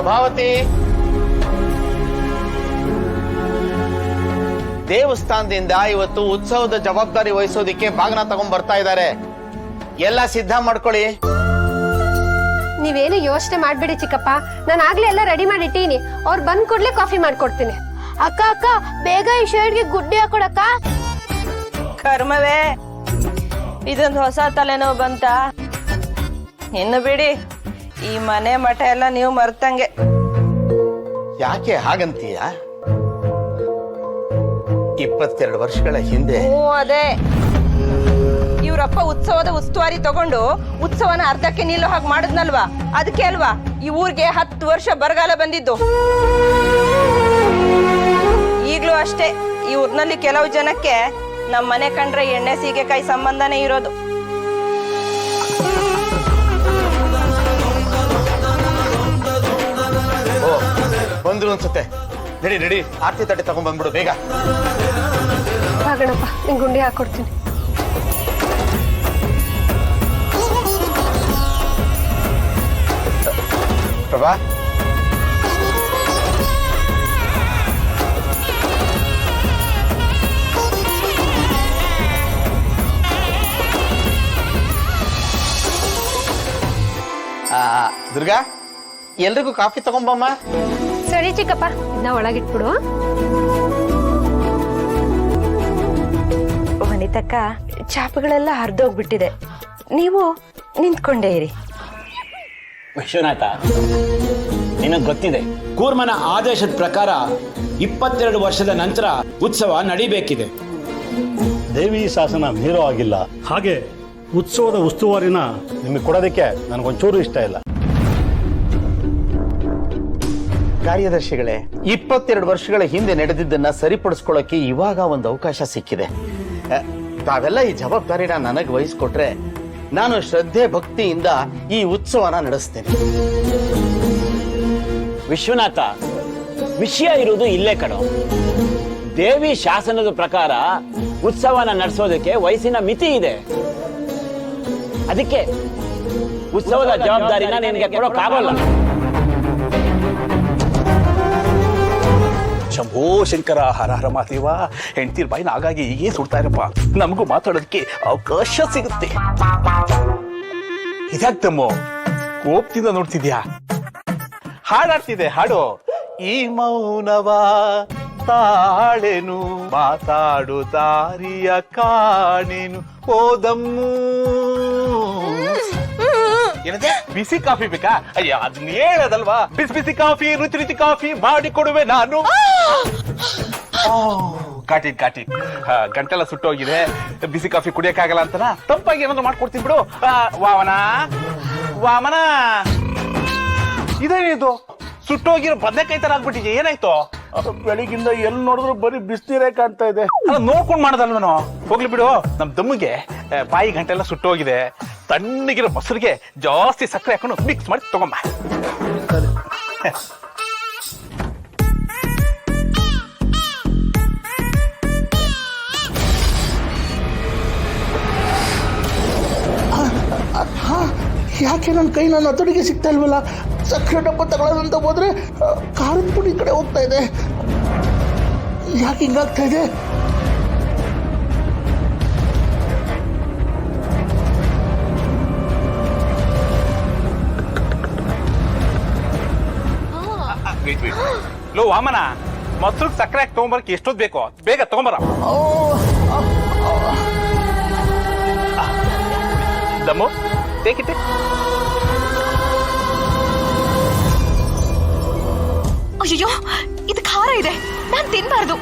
ಪ್ರಭಾವತಿ, ದೇವಸ್ಥಾನದಿಂದ ಇವತ್ತು ಉತ್ಸವದ ಜವಾಬ್ದಾರಿ ವಹಿಸೋದಿಕ್ಕೆ ಬಾಗ್ನ ತಗೊಂಡ್ ಬರ್ತಾ ಇದ್ದಾರೆ. ಎಲ್ಲ ಸಿದ್ಧ ಮಾಡ್ಕೊಳ್ಳಿ. ನೀವೇನು ಯೋಚನೆ ಮಾಡ್ಬೇಡಿ ಚಿಕ್ಕಪ್ಪ, ನಾನು ಆಗ್ಲೇ ಎಲ್ಲ ರೆಡಿ ಮಾಡಿ ಇಟ್ಟೀನಿ. ಅವ್ರು ಬಂದ್ ಕೂಡ್ಲೆ ಕಾಫಿ ಮಾಡ್ಕೊಡ್ತೀನಿ. ಅಕ್ಕ ಅಕ್ಕ ಬೇಗ ಈ ಶರ್ಟ್ಗೆ ಗುಡ್ಡೆ ಹಾಕೊಡಕ್ಕ. ಕರ್ಮವೇ, ಇದೊಂದು ಹೊಸ ತಲೆನೋವು ಬಂತ. ಇನ್ನು ಬಿಡಿ, ಈ ಮನೆ ಮಠ ಎಲ್ಲ ನೀವು ಮರ್ತಂಗೆ. ಯಾಕೆ ಹಾಗಂತೀಯ? 22 ವರ್ಷಗಳ ಹಿಂದೆ ಅದೇ ಇವ್ರಪ್ಪ ಉತ್ಸವದ ಉಸ್ತುವಾರಿ ತಗೊಂಡು ಉತ್ಸವನ ಅರ್ಧಕ್ಕೆ ನಿಲ್ಲೋ ಹಾಗೆ ಮಾಡಿದ್ನಲ್ವಾ, ಅದಕ್ಕೆ ಅಲ್ವಾ ಈ ಊರಿಗೆ 10 ವರ್ಷ ಬರಗಾಲ ಬಂದಿದ್ದು. ಈಗ್ಲೂ ಅಷ್ಟೇ, ಈ ಊರ್ನಲ್ಲಿ ಕೆಲವು ಜನಕ್ಕೆ ನಮ್ಮ ಮನೆ ಕಂಡ್ರೆ ಎಣ್ಣೆ ಸೀಗೆಕಾಯಿ ಸಂಬಂಧನೇ ಇರೋದು. ಬಂದ್ರು ಅನ್ಸುತ್ತೆ. ನಡಿ ನಡಿ, ಆರ್ತಿ ತಟ್ಟೆ ತಗೊಂಡ್ ಬಂದ್ಬಿಡು ಬೇಗ. ಗಣಪ, ನಿಂಗೆ ಗುಂಡಿ ಹಾಕೊಡ್ತೀನಿ. ಪ್ರಭಾ, ದುರ್ಗಾ, ಎಲ್ರಿಗೂ ಕಾಫಿ ತಗೊಂಬಮ್ಮ. ಸರಿ ಚಿಕ್ಕಪ್ಪ, ಇದನ್ನ ಒಳಗಿಟ್ಬಿಡು. ವನಿತಕ್ಕ, ಚಾಪಗಳೆಲ್ಲ ಹರಿದೋಗ್ಬಿಟ್ಟಿದೆ, ನೀವು ನಿಂತ್ಕೊಂಡೇ ಇರಿ. ವಿಶ್ವನಾಥ, ನಿನಗೆ ಗೊತ್ತಿದೆ, ಕೂರ್ಮನ ಆದೇಶದ ಪ್ರಕಾರ 22 ವರ್ಷದ ನಂತರ ಉತ್ಸವ ನಡಿಬೇಕಿದೆ. ದೇವಿ ಶಾಸನ ಮೀರೋ ಆಗಿಲ್ಲ. ಹಾಗೆ ಉತ್ಸವದ ಉಸ್ತುವಾರಿನ ನಿಮಗೆ ಕೊಡೋದಕ್ಕೆ ನನಗೊಂಚೂರು ಇಷ್ಟ ಇಲ್ಲ. ಕಾರ್ಯದರ್ಶಿಗಳೇ, 22 ವರ್ಷಗಳ ಹಿಂದೆ ನಡೆದಿದ್ದನ್ನ ಸರಿಪಡಿಸ್ಕೊಳ್ಳೋಕೆ ಇವಾಗ ಒಂದು ಅವಕಾಶ ಸಿಕ್ಕಿದೆ. ತಾವೆಲ್ಲ ಈ ಜವಾಬ್ದಾರಿನ ನನಗೆ ವಹಿಸ್ಕೊಟ್ರೆ ನಾನು ಶ್ರದ್ಧೆ ಭಕ್ತಿಯಿಂದ ಈ ಉತ್ಸವನ ನಡೆಸ್ತೇನೆ. ವಿಶ್ವನಾಥ, ವಿಷಯ ಇರುವುದು ಇಲ್ಲೇ ಕಣೋ. ದೇವಿ ಶಾಸನದ ಪ್ರಕಾರ ಉತ್ಸವನ ನಡೆಸೋದಕ್ಕೆ ವಯಸ್ಸಿನ ಮಿತಿ ಇದೆ. ಅದಕ್ಕೆ ಉತ್ಸವದ ಜವಾಬ್ದಾರಿನ ನಿನಗೆ ಕೊಡೋಕ್ಕಾಗಲ್ಲ. ಶಂಭೋ ಶಂಕರ, ಹರ ಹರ ಮಾದೇವ. ಹೆಂಡ್ತೀರ್ ಬಾಯಿನ ಹಾಗಾಗಿ ಹೀಗೆ ಸುಡ್ತಾ ಇರಪ್ಪ, ನಮಗೂ ಮಾತಾಡೋದಕ್ಕೆ ಅವಕಾಶ ಸಿಗುತ್ತೆ. ಇದಾಗ್ತಮ್ಮೋ ಕೋಪದಿಂದ ನೋಡ್ತಿದ್ಯಾ? ಹಾಡಾಡ್ತಿದೆ, ಹಾಡು. ಈ ಮೌನವ ತಾಳೆನು, ಮಾತಾಡು ದಾರಿಯ ಕಾಣೆನು, ಓದಮ್ಮು. ಏನಂತೆ? ಬಿಸಿ ಕಾಫಿ ಬೇಕಾ? ಅಯ್ಯ, ಅದನ್ನ ಹೇಳದಲ್ವಾ. ಬಿಸಿ ಬಿಸಿ ಕಾಫಿ, ರುಚಿ ರುಚಿ ಕಾಫಿ ಮಾಡಿ ಕೊಡುವೆ ನಾನು. ಕಾಟಿಟ್ ಕಾಟಿಟ್, ಗಂಟೆಲ್ಲ ಸುಟ್ಟೋಗಿದೆ, ಬಿಸಿ ಕಾಫಿ ಕುಡಿಯಕ್ಕಾಗಲ್ಲ ಅಂತನಾ? ತಂಪಾಗಿ ಏನಾದ್ರು ಮಾಡ್ಕೊಡ್ತೀನಿ ಬಿಡು. ವಾಮನ ವಾಮನ, ಇದೇನಿದು? ಸುಟ್ಟೋಗಿರೋ ಬದನೆಕಾಯಿ ತರ ಆಗ್ಬಿಟ್ಟಿದೆ, ಏನಾಯ್ತು? ಬೆಳಿಗಿಂದ ಎಲ್ಲಿ ನೋಡಿದ್ರು ಬರೀ ಬಿಸ್ನೀರೇ ಕಾಣ್ತಾ ಇದೆ. ನೋಡ್ಕೊಂಡ್ ಮಾಡದಲ್ವನು? ಹೋಗ್ಲಿ ಬಿಡು. ನಮ್ ದಮ್ಮಿಗೆ ಬಾಯಿ ಗಂಟೆಲ್ಲ ಸುಟ್ಟೋಗಿದೆ, ತಣ್ಣಗಿರೋ ಮೊಸರಿಗೆ ಜಾಸ್ತಿ ಸಕ್ಕರೆ ಹಾಕೊಂಡು ಮಿಕ್ಸ್ ಮಾಡಿ ತಗೊಂಬ. ಯಾಕೆ ನನ್ನ ಕೈ ನನ್ನ ಹತೋಟಿಗೆ ಸಿಗ್ತಾ ಇಲ್ವಲ್ಲ? ಸಕ್ಕರೆ ಡಬ್ಬ ತಗೊಳ್ಳೋದಂತ ಹೋದ್ರೆ ಖಾರದ ಪುಡಿ ಕಡೆ ಹೋಗ್ತಾ ಇದೆ. ಯಾಕೆ ಹಿಂಗಾಗ್ತಾ ಇದೆ? ಲೋ ವಾಮನ, ಮೊಸರು ಸಕ್ಕರೆ ಹಾಕಿ ತಗೊಂಬರಕ್ಕೆ ಎಷ್ಟೊತ್ತು ಬೇಕೋ ಬೇಗ ತಗೊಂಬರ. ದಮ್ಮು, ಟೇಕ್ ಇಟ್. ಅಯ್ಯೋ, ಇದು ಖಾರ ಇದೆ, ನಾನ್ ತಿನ್ಬಾರ್ದು.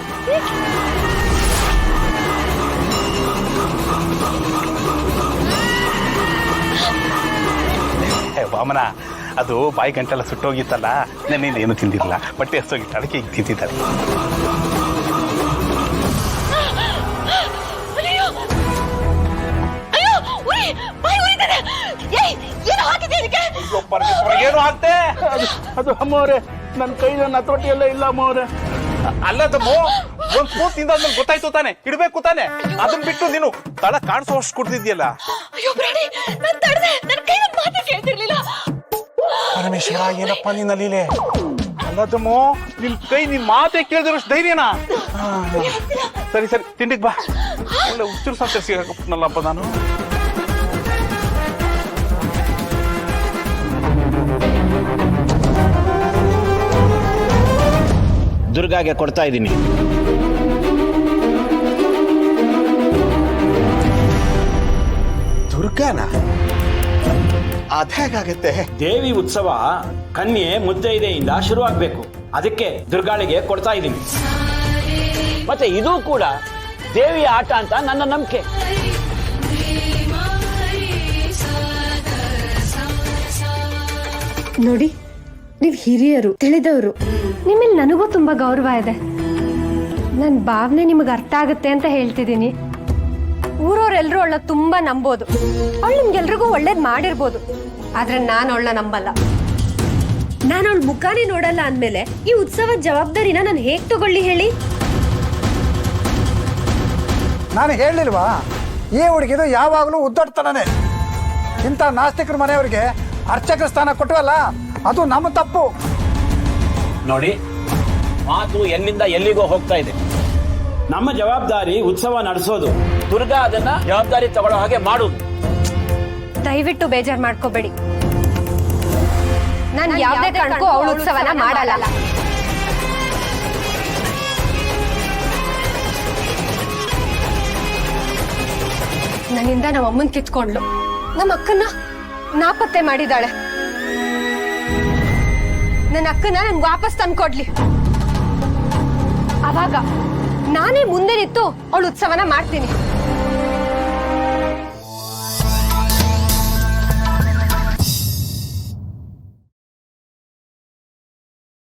ವಾಮನ, ಅದು ಬಾಯಿ ಗಂಟೆಲ್ಲ ಸುಟ್ಟೋಗಿತ್ತಲ್ಲ, ನೆನ್ನೆ ಏನು ತಿಂದಿರಲಿಲ್ಲ, ಬಟ್ಟೆ ಹಸೋಗಿತ್ತು, ಅದಕ್ಕೆ ಈಗ ತಿಂತಿದ್ದಾರೆ. ಏನು ಆಗ್ತೆ? ಅದು ಅಮ್ಮವ್ರೆ, ನನ್ನ ಕೈ ನನ್ನ ಹತೋಟಿಯಲ್ಲ ಇಲ್ಲ ಅಮ್ಮವ್ರೆ. ಅಲ್ಲದಮ್ಮು, ಒಂದ್ ಸ್ಪೂನ್ ತಿಂದಾದ್ಮೇಲೆ ಗೊತ್ತಾಯ್ತು ತಾನೆ, ಇಡ್ಬೇಕು ತಾನೆ. ಅದನ್ನ ಬಿಟ್ಟು ನೀನು ತಳ ಕಾಣಿಸೋ ಅಷ್ಟು ಕುಡ್ದಿದ್ಯಲ್ಲ. ಅಯ್ಯೋ ಪ್ರಾಣಿ, ನಾನ್ ತಡ್ದೆ, ನನ್ನ ಕೈ ನನ್ನ ಮಾತೇ ಕೇಳ್ತಿರ್ಲಿಲ್ಲ. ಪರಮೇಶ್ವರ ಏನಪ್ಪ ನಿನ್ನ ಲೀಲೆ ಅಲ್ಲದಮ್ಮೋ ನಿನ್ ಕೈ ನಿನ್ ಮಾತೆ ಕೇಳಿದಷ್ಟು ಧೈರ್ಯನಾ ಸರಿ ಸರಿ ತಿಂಡಿಗೆ ಬಾ ಒಳ್ಳೆ ಹುಚ್ಚರು ಸಂತೆ ಸಿಗಪ್ಪನಲ್ಲಪ್ಪ ನಾನು ದುರ್ಗಾಗೆ ಕೊಡ್ತಾ ಇದ್ದೀನಿ. ದುರ್ಗಾನ ಅದೇಗಾಗತ್ತೆ? ದೇವಿ ಉತ್ಸವ ಕನ್ಯೆ ಮುತ್ತೈದೆಯಿಂದ ಶುರುವಾಗಬೇಕು. ಅದಕ್ಕೆ ದುರ್ಗಾಳಿಗೆ ಕೊಡ್ತಾ ಇದ್ದೀನಿ. ಮತ್ತೆ ಇದು ಕೂಡ ದೇವಿಯ ಆಟ ಅಂತ ನನ್ನ ನಂಬಿಕೆ. ನೋಡಿ, ನೀವ್ ಹಿರಿಯರು, ತಿಳಿದವರು. ನಿಮ್ಮಲ್ಲಿ ನನಗೂ ತುಂಬಾ ಗೌರವ ಇದೆ. ನನ್ನ ಭಾವನೆ ನಿಮಗೆ ಅರ್ಥ ಆಗುತ್ತೆ ಅಂತ ಹೇಳ್ತಿದ್ದೀನಿ. ಊರವರೆಲ್ಲರೂ ಅವಳ ತುಂಬಾ ನಂಬೋದು. ಅವಳು ನಿಮ್ಗೆಲ್ರಿಗೂ ಒಳ್ಳೇದ್ ಮಾಡಿರ್ಬೋದು. ಆದ್ರೆ ನಾನು ಅವಳನ್ನ ನಂಬಲ್ಲ. ನಾನು ಅವಳ ಮುಖಾನೇ ನೋಡಲ್ಲ ಅಂದ್ಮೇಲೆ ಈ ಉತ್ಸವದ ಜವಾಬ್ದಾರಿನ ನಾನು ಹೇಗ್ ತಗೊಳ್ಳಿ ಹೇಳಿ? ನಾನು ಹೇಳಲಿಲ್ವಾ, ಈ ಹುಡುಗಿದು ಯಾವಾಗಲೂ ಉದ್ದಡ್ತಾನೆ. ಇಂಥ ನಾಸ್ತಿಕರ ಮನೆಯವರಿಗೆ ಅರ್ಚಕರ ಸ್ಥಾನ ಕೊಟ್ಟವಲ್ಲ, ಅದು ನಮ್ಮ ತಪ್ಪು. ನೋಡಿ, ಮಾತು ಎಲ್ಲಿಂದ ಎಲ್ಲಿಗೋ ಹೋಗ್ತಾ ಇದೆ. ನಮ್ಮ ಜವಾಬ್ದಾರಿ ಉತ್ಸವ ನಡೆಸೋದು. ದುರ್ಗಾ ಅದನ್ನ ಜವಾಬ್ದಾರಿ ತಗೊಳ್ಳೋ ಹಾಗೆ ಮಾಡುದು. ದಯವಿಟ್ಟು ಬೇಜಾರ್ ಮಾಡ್ಕೋಬೇಡಿ. ನಾನು ಯಾವುದೇ ಕಾರಣಕ್ಕೂ ಅವಳ ಉತ್ಸವನ ಮಾಡಲ್ಲ. ನನ್ನಿಂದ ನಮ್ಮ ಅಮ್ಮನ್ ಕಿತ್ಕೊಂಡ್ಲು. ನಮ್ಮ ಅಕ್ಕನ್ನ ನಾಪತ್ತೆ ಮಾಡಿದಾಳೆ. ನನ್ನ ಅಕ್ಕನ ನನ್ಗೆ ವಾಪಸ್ ತಂದ್ಕೊಡ್ಲಿ. ಅವಾಗ ನಾನೇ ಮುಂದೆ ನಿಂತು ಅವಳ ಉತ್ಸವನ ಮಾಡ್ತೀನಿ.